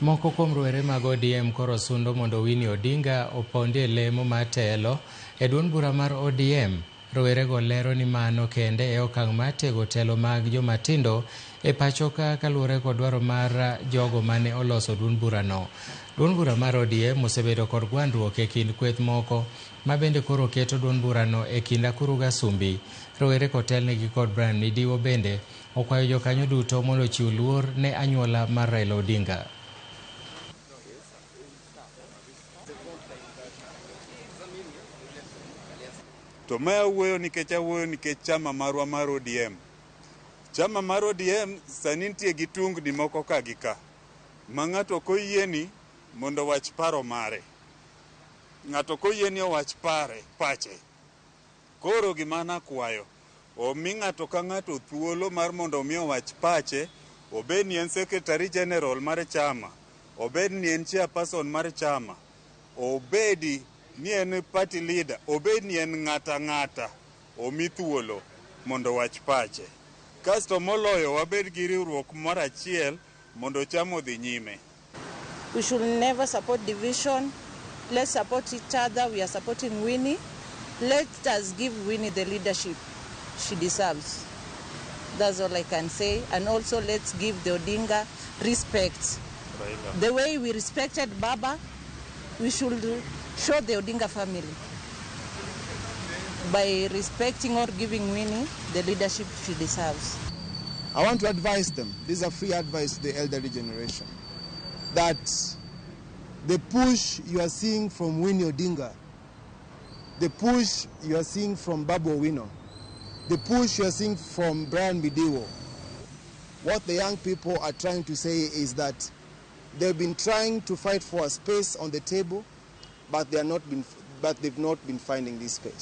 Moko kuom rowere mag ODM koro sundo mondo Winnie Odinga opondie lemo mar telo e duond bura mar ODM. Rowerego lero ni mano kende e okang' mar tego telo mag jomatindo e pacho ka kaluwore kod dwaro mar jogo mane oloso duond burano. Duond bura mar ODM osebedo kod gwandruok e kind kweth moko ma bende koro keto duond burano e kind akuru gasumbi. Rowere kotelnegi kod Brian Midiwo bende okwayo jokanyo duto mondo ochiw luor ne anyuola mar Raila Odinga. To ma awuoyo nikech chama marwa mar ODM. Chama mar ODM sani nitie gi tungni moko ka gi ka. Ma ng'ato koyieni mondo wach paro mare. Ng'ato koyieni owach pache. Koro gima nakwayo, omi ng'ato ka ng'ato thuolo mar mondo omi owach pache, obed ni en Secretary General mar chama, obed ni en chairperson mar chama, obedi ni en party leader, obed ni en ng'ata omi thuolo mondo wach pache. Kasto moloyo wabed gi riwruok moro achiel mondo cham odhi nyime. We should never support division. Let's support each other. We are supporting Winnie. Let us give Winnie the leadership she deserves. That's all I can say. And also let's give the Odinga respect. The way we respected Baba, we should show the Odinga family by respecting or giving Winnie the leadership she deserves. I want to advise them, this is a free advice to the elderly generation, that the push you are seeing from Winnie Odinga, the push you are seeing from Babu Owino, the push you are seeing from Brian Midiwo, what the young people are trying to say is that they've been trying to fight for a space on the table, but they've not been finding this space.